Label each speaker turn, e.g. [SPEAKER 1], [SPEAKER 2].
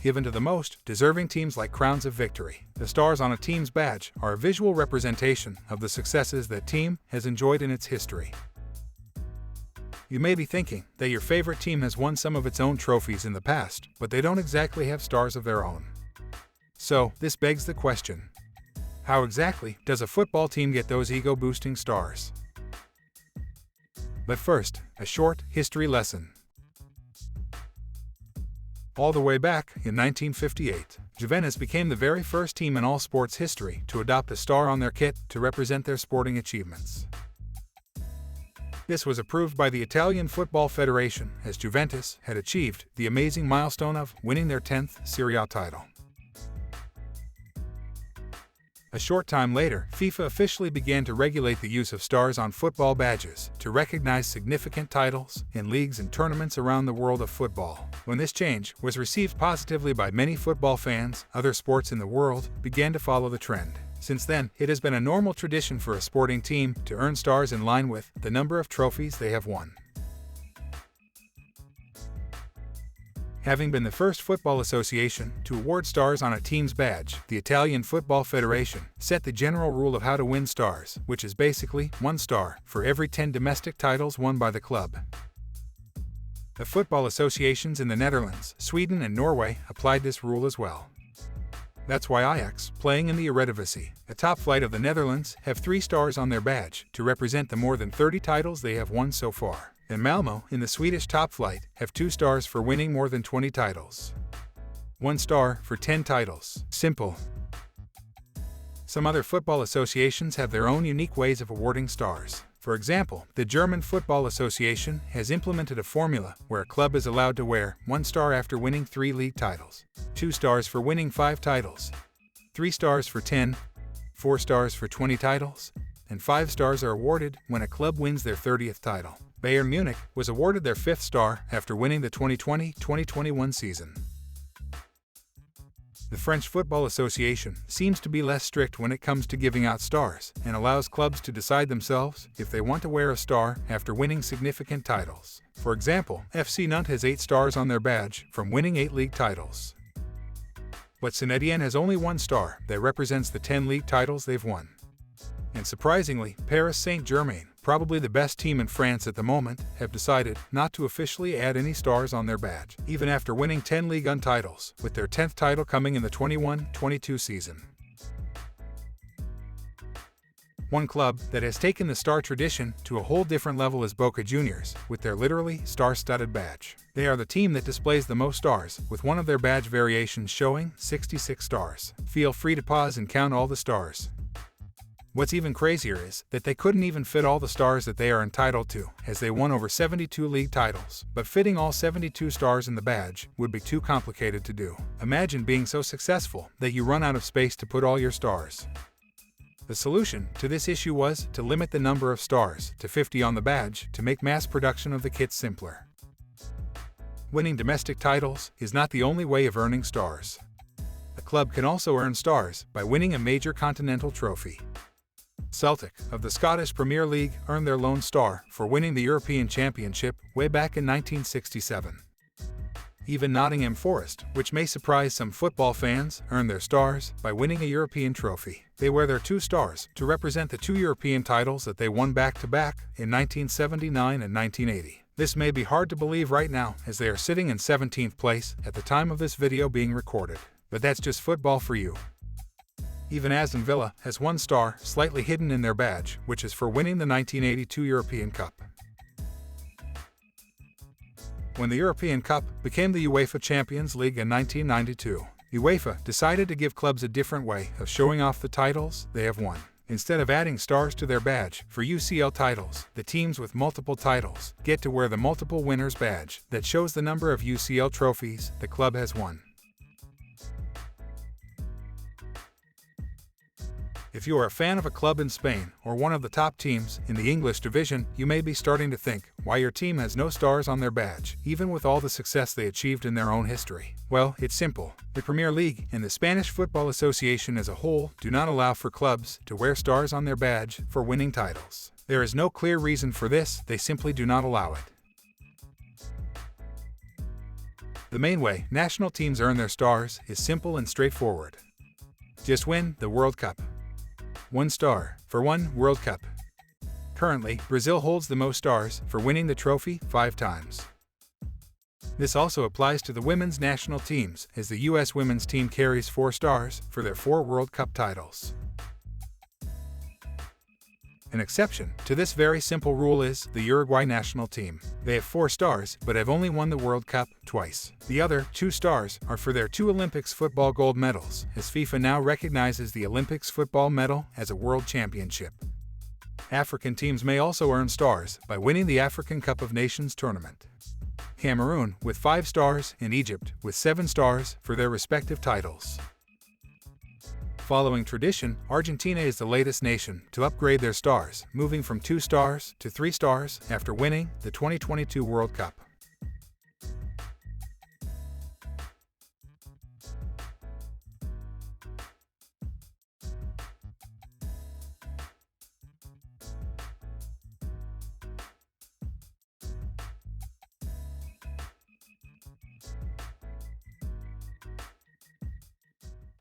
[SPEAKER 1] given to the most deserving teams like crowns of victory. The stars on a team's badge are a visual representation of the successes that team has enjoyed in its history. You may be thinking that your favorite team has won some of its own trophies in the past, but they don't exactly have stars of their own. So, this begs the question: how exactly does a football team get those ego-boosting stars? But first, a short history lesson. All the way back in 1958, Juventus became the very first team in all sports history to adopt a star on their kit to represent their sporting achievements. This was approved by the Italian Football Federation, as Juventus had achieved the amazing milestone of winning their 10th Serie A title. A short time later, FIFA officially began to regulate the use of stars on football badges to recognize significant titles in leagues and tournaments around the world of football. When this change was received positively by many football fans, other sports in the world began to follow the trend. Since then, it has been a normal tradition for a sporting team to earn stars in line with the number of trophies they have won. Having been the first football association to award stars on a team's badge, the Italian Football Federation set the general rule of how to win stars, which is basically 1 star for every 10 domestic titles won by the club. The football associations in the Netherlands, Sweden, and Norway applied this rule as well. That's why Ajax, playing in the Eredivisie, the top flight of the Netherlands, have 3 stars on their badge to represent the more than 30 titles they have won so far. And Malmö, in the Swedish top flight, have 2 stars for winning more than 20 titles. 1 star for 10 titles. Simple. Some other football associations have their own unique ways of awarding stars. For example, the German Football Association has implemented a formula where a club is allowed to wear 1 star after winning 3 league titles, 2 stars for winning 5 titles, 3 stars for 10, 4 stars for 20 titles, and 5 stars are awarded when a club wins their 30th title. Bayern Munich was awarded their 5th star after winning the 2020-2021 season. The French Football Association seems to be less strict when it comes to giving out stars and allows clubs to decide themselves if they want to wear a star after winning significant titles. For example, FC Nantes has 8 stars on their badge from winning 8 league titles. But Saint-Étienne has only 1 star that represents the 10 league titles they've won. And surprisingly, Paris Saint-Germain, probably the best team in France at the moment, have decided not to officially add any stars on their badge, even after winning 10 Ligue 1 titles, with their 10th title coming in the 21-22 season. One club that has taken the star tradition to a whole different level is Boca Juniors, with their literally star-studded badge. They are the team that displays the most stars, with one of their badge variations showing 66 stars. Feel free to pause and count all the stars. What's even crazier is that they couldn't even fit all the stars that they are entitled to, as they won over 72 league titles. But fitting all 72 stars in the badge would be too complicated to do. Imagine being so successful that you run out of space to put all your stars. The solution to this issue was to limit the number of stars to 50 on the badge to make mass production of the kit simpler. Winning domestic titles is not the only way of earning stars. A club can also earn stars by winning a major continental trophy. Celtic, of the Scottish Premier League, earned their lone star for winning the European Championship way back in 1967. Even Nottingham Forest, which may surprise some football fans, earned their stars by winning a European trophy. They wear their 2 stars to represent the 2 European titles that they won back-to-back in 1979 and 1980. This may be hard to believe right now, as they are sitting in 17th place at the time of this video being recorded. But that's just football for you. Even Aston Villa has 1 star slightly hidden in their badge, which is for winning the 1982 European Cup. When the European Cup became the UEFA Champions League in 1992, UEFA decided to give clubs a different way of showing off the titles they have won. Instead of adding stars to their badge for UCL titles, the teams with multiple titles get to wear the multiple winners badge that shows the number of UCL trophies the club has won. If you are a fan of a club in Spain or one of the top teams in the English division, you may be starting to think why your team has no stars on their badge, even with all the success they achieved in their own history. Well, it's simple. The Premier League and the Spanish Football Association as a whole do not allow for clubs to wear stars on their badge for winning titles. There is no clear reason for this, they simply do not allow it. The main way national teams earn their stars is simple and straightforward. Just win the World Cup. 1 star for 1 World Cup. Currently, Brazil holds the most stars for winning the trophy 5 times. This also applies to the women's national teams, as the U.S. women's team carries 4 stars for their 4 World Cup titles. An exception to this very simple rule is the Uruguay national team. They have 4 stars, but have only won the World Cup twice. The other 2 stars are for their 2 Olympics football gold medals, as FIFA now recognizes the Olympics football medal as a world championship. African teams may also earn stars by winning the African Cup of Nations tournament. Cameroon with 5 stars and Egypt with 7 stars for their respective titles. Following tradition, Argentina is the latest nation to upgrade their stars, moving from 2 stars to 3 stars after winning the 2022 World Cup.